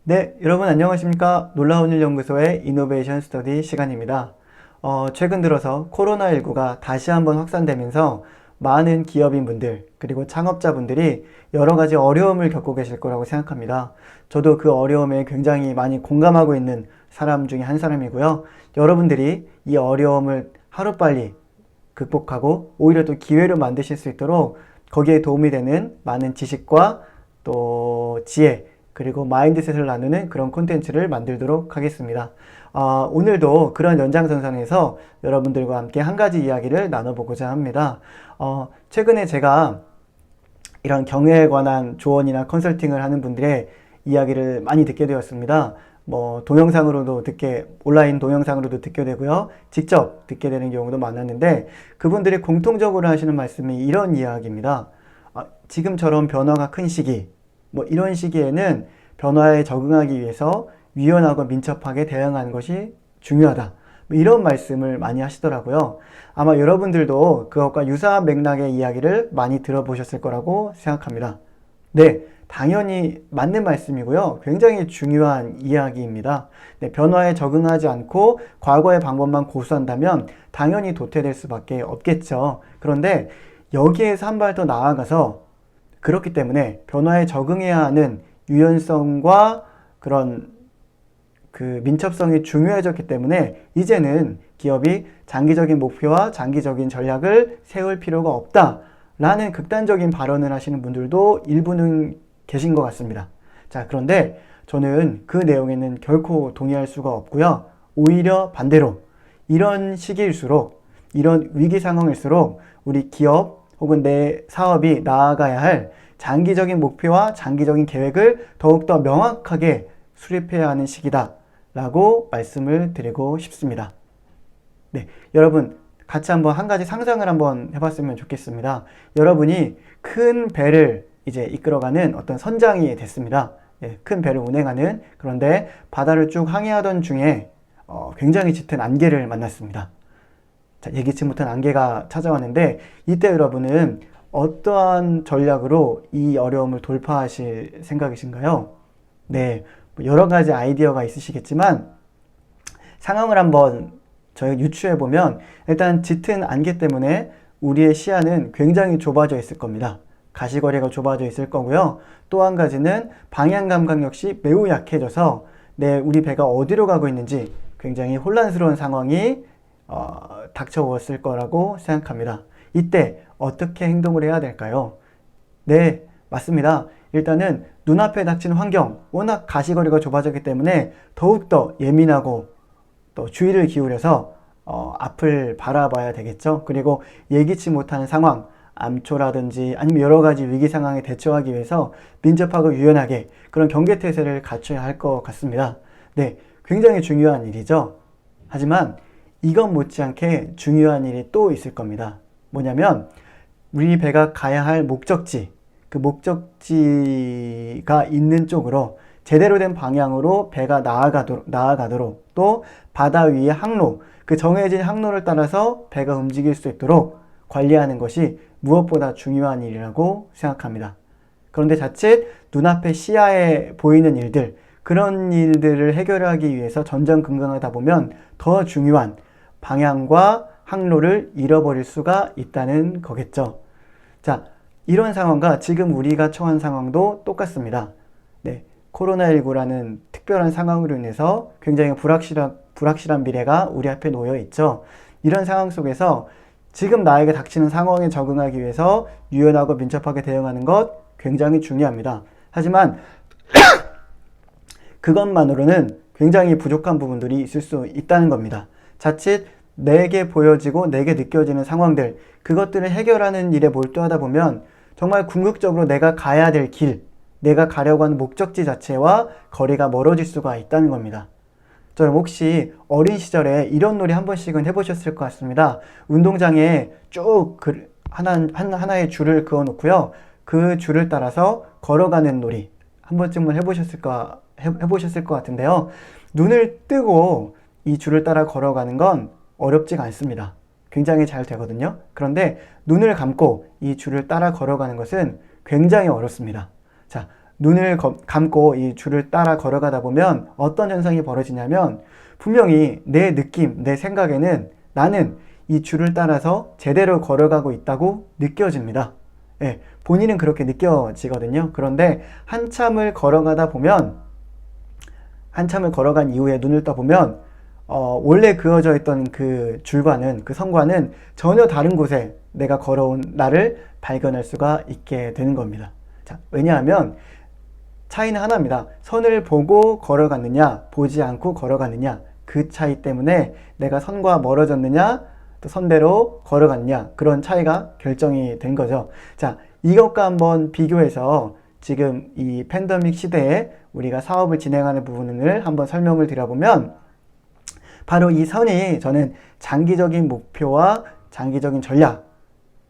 네, 여러분 안녕하십니까? 놀라운 일 연구소의 이노베이션 스터디 시간입니다. 최근 들어서 코로나19가 다시 한번 확산되면서 많은 기업인분들 그리고 창업자분들이 여러 가지 어려움을 겪고 계실 거라고 생각합니다. 저도 그 어려움에 굉장히 많이 공감하고 있는 사람 중에 한 사람이고요. 여러분들이 이 어려움을 하루빨리 극복하고 오히려 또 기회로 만드실 수 있도록 거기에 도움이 되는 많은 지식과 또 지혜 그리고 마인드셋을 나누는 그런 콘텐츠를 만들도록 하겠습니다. 오늘도 그런 연장선상에서 여러분들과 함께 한 가지 이야기를 나눠보고자 합니다. 최근에 제가 이런 경영에 관한 조언이나 컨설팅을 하는 분들의 이야기를 많이 듣게 되었습니다. 동영상으로도 온라인 동영상으로도 듣게 되고요. 직접 듣게 되는 경우도 많았는데, 그분들이 공통적으로 하시는 말씀이 이런 이야기입니다. 지금처럼 변화가 큰 시기, 이런 시기에는 변화에 적응하기 위해서 유연하고 민첩하게 대응하는 것이 중요하다. 이런 말씀을 많이 하시더라고요. 아마 여러분들도 그것과 유사한 맥락의 이야기를 많이 들어보셨을 거라고 생각합니다. 네, 당연히 맞는 말씀이고요. 굉장히 중요한 이야기입니다. 네, 변화에 적응하지 않고 과거의 방법만 고수한다면 당연히 도태될 수밖에 없겠죠. 그런데 여기에서 한 발 더 나아가서 그렇기 때문에 변화에 적응해야 하는 유연성과 그런 민첩성이 중요해졌기 때문에 이제는 기업이 장기적인 목표와 장기적인 전략을 세울 필요가 없다라는 극단적인 발언을 하시는 분들도 일부는 계신 것 같습니다. 자, 그런데 저는 그 내용에는 결코 동의할 수가 없고요. 오히려 반대로 이런 시기일수록, 이런 위기 상황일수록 우리 기업 혹은 내 사업이 나아가야 할 장기적인 목표와 장기적인 계획을 더욱더 명확하게 수립해야 하는 시기다 라고 말씀을 드리고 싶습니다. 네, 여러분 같이 한번 한 가지 상상을 한번 해봤으면 좋겠습니다. 여러분이 큰 배를 이제 이끌어가는 어떤 선장이 됐습니다. 네, 큰 배를 운행하는, 그런데 바다를 쭉 항해하던 중에 굉장히 짙은 안개를 만났습니다. 자, 예기치 못한 안개가 찾아왔는데 이때 여러분은 어떠한 전략으로 이 어려움을 돌파하실 생각이신가요? 네, 여러 가지 아이디어가 있으시겠지만 상황을 한번 저희가 유추해보면 일단 짙은 안개 때문에 우리의 시야는 굉장히 좁아져 있을 겁니다. 가시거리가 좁아져 있을 거고요. 또 한 가지는 방향 감각 역시 매우 약해져서 우리 배가 어디로 가고 있는지 굉장히 혼란스러운 상황이 닥쳐왔을 거라고 생각합니다. 이때 어떻게 행동을 해야 될까요? 네, 맞습니다. 일단은 눈앞에 닥친 환경, 워낙 가시거리가 좁아졌기 때문에 더욱더 예민하고 또 주의를 기울여서 앞을 바라봐야 되겠죠. 그리고 예기치 못한 상황, 암초라든지 아니면 여러 가지 위기 상황에 대처하기 위해서 민첩하고 유연하게 그런 경계태세를 갖춰야 할 것 같습니다. 네, 굉장히 중요한 일이죠. 하지만 이것 못지않게 중요한 일이 또 있을 겁니다. 뭐냐면 우리 배가 가야 할 목적지, 그 목적지가 있는 쪽으로 제대로 된 방향으로 배가 나아가도록 또 바다 위의 항로, 그 정해진 항로를 따라서 배가 움직일 수 있도록 관리하는 것이 무엇보다 중요한 일이라고 생각합니다. 그런데 자칫 눈앞에 시야에 보이는 일들, 그런 일들을 해결하기 위해서 전전긍긍하다 보면 더 중요한 방향과 항로를 잃어버릴 수가 있다는 거겠죠. 자, 이런 상황과 지금 우리가 처한 상황도 똑같습니다. 네, 코로나19라는 특별한 상황으로 인해서 굉장히 불확실한 미래가 우리 앞에 놓여 있죠. 이런 상황 속에서 지금 나에게 닥치는 상황에 적응하기 위해서 유연하고 민첩하게 대응하는 것 굉장히 중요합니다. 하지만 그것만으로는 굉장히 부족한 부분들이 있을 수 있다는 겁니다. 자칫 내게 보여지고 내게 느껴지는 상황들, 그것들을 해결하는 일에 몰두하다 보면 정말 궁극적으로 내가 가야 될 길, 내가 가려고 하는 목적지 자체와 거리가 멀어질 수가 있다는 겁니다. 저는 혹시 어린 시절에 이런 놀이 한 번씩은 해보셨을 것 같습니다. 운동장에 쭉 하나의 줄을 그어 놓고요. 그 줄을 따라서 걸어가는 놀이 한 번쯤은 해보셨을 것 같은데요. 눈을 뜨고 이 줄을 따라 걸어가는 건 어렵지가 않습니다. 굉장히 잘 되거든요. 그런데 눈을 감고 이 줄을 따라 걸어가는 것은 굉장히 어렵습니다. 자, 눈을 감고 이 줄을 따라 걸어가다 보면 어떤 현상이 벌어지냐면 분명히 내 느낌, 내 생각에는 나는 이 줄을 따라서 제대로 걸어가고 있다고 느껴집니다. 예, 본인은 그렇게 느껴지거든요. 그런데 한참을 걸어가다 보면, 한참을 걸어간 이후에 눈을 떠보면 원래 그어져 있던 그 줄과는, 그 선과는 전혀 다른 곳에 내가 걸어온 나를 발견할 수가 있게 되는 겁니다. 자, 왜냐하면 차이는 하나입니다. 선을 보고 걸어갔느냐, 보지 않고 걸어갔느냐, 그 차이 때문에 내가 선과 멀어졌느냐, 또 선대로 걸어갔느냐, 그런 차이가 결정이 된 거죠. 자, 이것과 한번 비교해서 지금 이 팬데믹 시대에 우리가 사업을 진행하는 부분을 한번 설명을 드려보면, 바로 이 선이 저는 장기적인 목표와 장기적인 전략,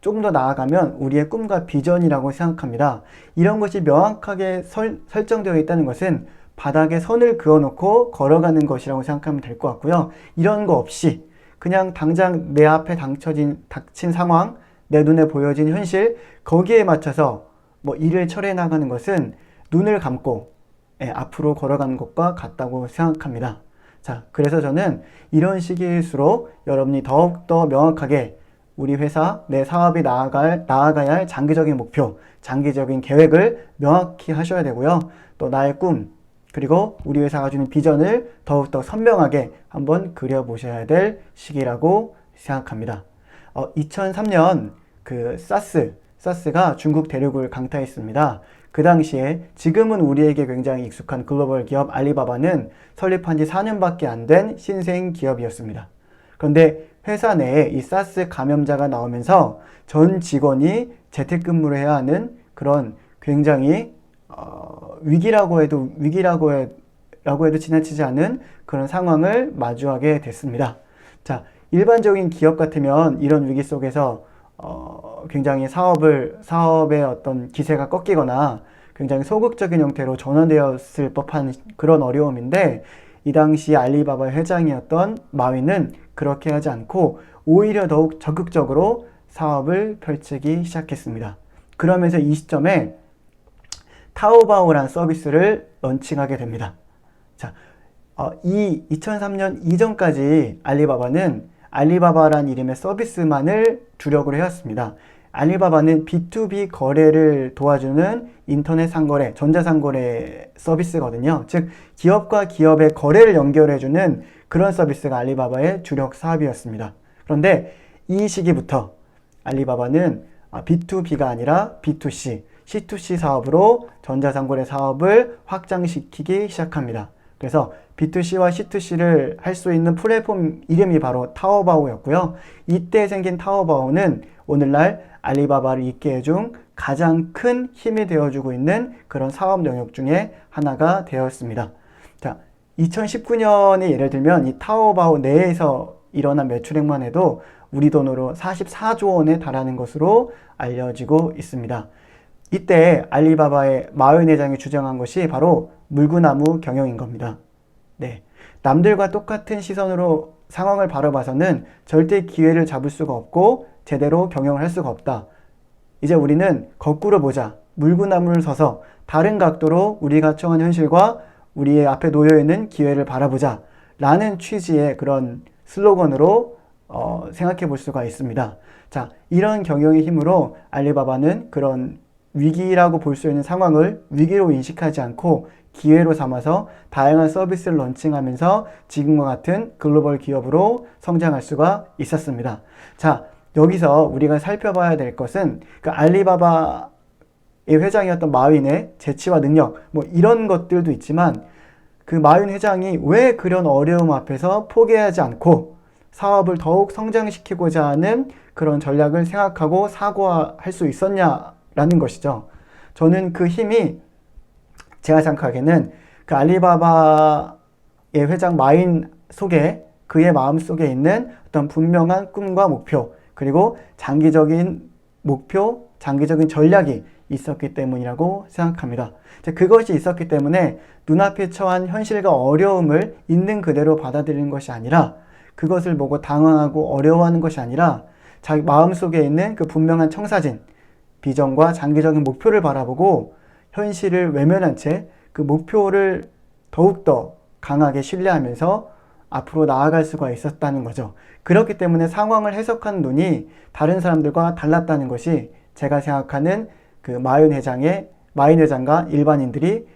조금 더 나아가면 우리의 꿈과 비전이라고 생각합니다. 이런 것이 명확하게 설정되어 있다는 것은 바닥에 선을 그어놓고 걸어가는 것이라고 생각하면 될 것 같고요. 이런 거 없이 그냥 당장 내 앞에 닥친 상황, 내 눈에 보여진 현실, 거기에 맞춰서 뭐 일을 처리해 나가는 것은 눈을 감고 앞으로 걸어가는 것과 같다고 생각합니다. 자, 그래서 저는 이런 시기일수록 여러분이 더욱더 명확하게 우리 회사, 내 사업이 나아가야 할 장기적인 목표, 장기적인 계획을 명확히 하셔야 되고요. 또 나의 꿈, 그리고 우리 회사가 주는 비전을 더욱더 선명하게 한번 그려보셔야 될 시기라고 생각합니다. 2003년 그 사스가 중국 대륙을 강타했습니다. 그 당시에 지금은 우리에게 굉장히 익숙한 글로벌 기업 알리바바는 설립한 지 4년밖에 안 된 신생 기업이었습니다. 그런데 회사 내에 이 사스 감염자가 나오면서 전 직원이 재택근무를 해야 하는 그런 굉장히 위기라고 해도 지나치지 않은 그런 상황을 마주하게 됐습니다. 자, 일반적인 기업 같으면 이런 위기 속에서 굉장히 사업의 어떤 기세가 꺾이거나 굉장히 소극적인 형태로 전환되었을 법한 그런 어려움인데, 이 당시 알리바바의 회장이었던 마윈은 그렇게 하지 않고 오히려 더욱 적극적으로 사업을 펼치기 시작했습니다. 그러면서 이 시점에 타오바오라는 서비스를 런칭하게 됩니다. 자, 2003년 이전까지 알리바바는 알리바바라는 이름의 서비스만을 주력으로 해왔습니다. 알리바바는 B2B 거래를 도와주는 인터넷 상거래, 전자상거래 서비스거든요. 즉, 기업과 기업의 거래를 연결해주는 그런 서비스가 알리바바의 주력 사업이었습니다. 그런데 이 시기부터 알리바바는 B2B가 아니라 B2C, C2C 사업으로 전자상거래 사업을 확장시키기 시작합니다. 그래서 B2C와 C2C를 할 수 있는 플랫폼 이름이 바로 타오바오였고요. 이때 생긴 타오바오는 오늘날 알리바바를 있게 해준 가장 큰 힘이 되어주고 있는 그런 사업 영역 중에 하나가 되었습니다. 자, 2019년에 예를 들면 이 타오바오 내에서 일어난 매출액만 해도 우리 돈으로 44조 원에 달하는 것으로 알려지고 있습니다. 이때 알리바바의 마윈 회장이 주장한 것이 바로 물구나무 경영인 겁니다. 네, 남들과 똑같은 시선으로 상황을 바라봐서는 절대 기회를 잡을 수가 없고 제대로 경영을 할 수가 없다. 이제 우리는 거꾸로 보자. 물구나무를 서서 다른 각도로 우리가 처한 현실과 우리의 앞에 놓여있는 기회를 바라보자 라는 취지의 그런 슬로건으로 생각해 볼 수가 있습니다. 자, 이런 경영의 힘으로 알리바바는 그런 위기라고 볼 수 있는 상황을 위기로 인식하지 않고 기회로 삼아서 다양한 서비스를 런칭하면서 지금과 같은 글로벌 기업으로 성장할 수가 있었습니다. 자, 여기서 우리가 살펴봐야 될 것은 그 알리바바의 회장이었던 마윈의 재치와 능력, 뭐 이런 것들도 있지만 그 마윈 회장이 왜 그런 어려움 앞에서 포기하지 않고 사업을 더욱 성장시키고자 하는 그런 전략을 생각하고 사고할 수 있었냐라는 것이죠. 저는 그 힘이 제가 생각하기에는 그 알리바바의 회장 마윈 속에 그의 마음속에 있는 어떤 분명한 꿈과 목표, 그리고 장기적인 목표, 장기적인 전략이 있었기 때문이라고 생각합니다. 그것이 있었기 때문에 눈앞에 처한 현실과 어려움을 있는 그대로 받아들이는 것이 아니라, 그것을 보고 당황하고 어려워하는 것이 아니라 자기 마음속에 있는 그 분명한 청사진, 비전과 장기적인 목표를 바라보고 현실을 외면한 채 그 목표를 더욱더 강하게 신뢰하면서 앞으로 나아갈 수가 있었다는 거죠. 그렇기 때문에 상황을 해석하는 눈이 다른 사람들과 달랐다는 것이 제가 생각하는 그 마윈 회장과 일반인들이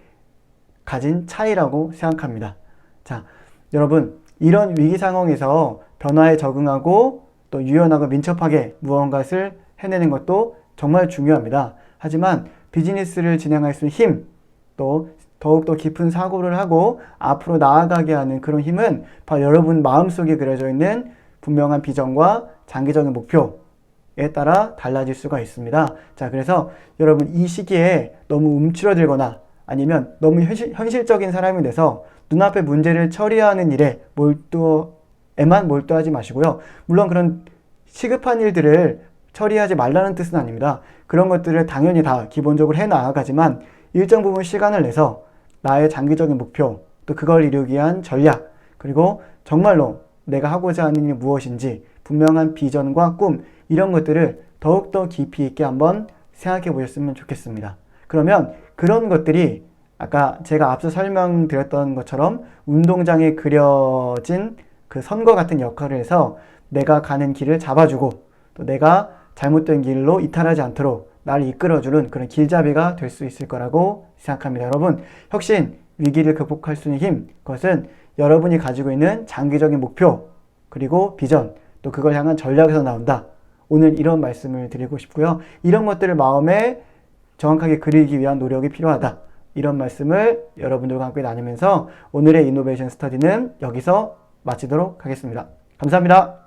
가진 차이라고 생각합니다. 자, 여러분, 이런 위기 상황에서 변화에 적응하고 또 유연하고 민첩하게 무언가를 해내는 것도 정말 중요합니다. 하지만 비즈니스를 진행할 수 있는 힘, 또 더욱더 깊은 사고를 하고 앞으로 나아가게 하는 그런 힘은 바로 여러분 마음속에 그려져 있는 분명한 비전과 장기적인 목표에 따라 달라질 수가 있습니다. 자, 그래서 여러분 이 시기에 너무 움츠러들거나 아니면 너무 현실적인 사람이 돼서 눈앞의 문제를 처리하는 일에 에만 몰두하지 마시고요. 물론 그런 시급한 일들을 처리하지 말라는 뜻은 아닙니다. 그런 것들을 당연히 다 기본적으로 해 나아가지만 일정 부분 시간을 내서 나의 장기적인 목표, 또 그걸 이루기 위한 전략, 그리고 정말로 내가 하고자 하는 일이 무엇인지 분명한 비전과 꿈, 이런 것들을 더욱더 깊이 있게 한번 생각해 보셨으면 좋겠습니다. 그러면 그런 것들이 아까 제가 앞서 설명드렸던 것처럼 운동장에 그려진 그 선과 같은 역할을 해서 내가 가는 길을 잡아주고 또 내가 잘못된 길로 이탈하지 않도록 나를 이끌어주는 그런 길잡이가 될 수 있을 거라고 생각합니다. 여러분, 혁신, 위기를 극복할 수 있는 힘, 그것은 여러분이 가지고 있는 장기적인 목표, 그리고 비전, 또 그걸 향한 전략에서 나온다. 오늘 이런 말씀을 드리고 싶고요. 이런 것들을 마음에 정확하게 그리기 위한 노력이 필요하다. 이런 말씀을 여러분들과 함께 나누면서 오늘의 이노베이션 스터디는 여기서 마치도록 하겠습니다. 감사합니다.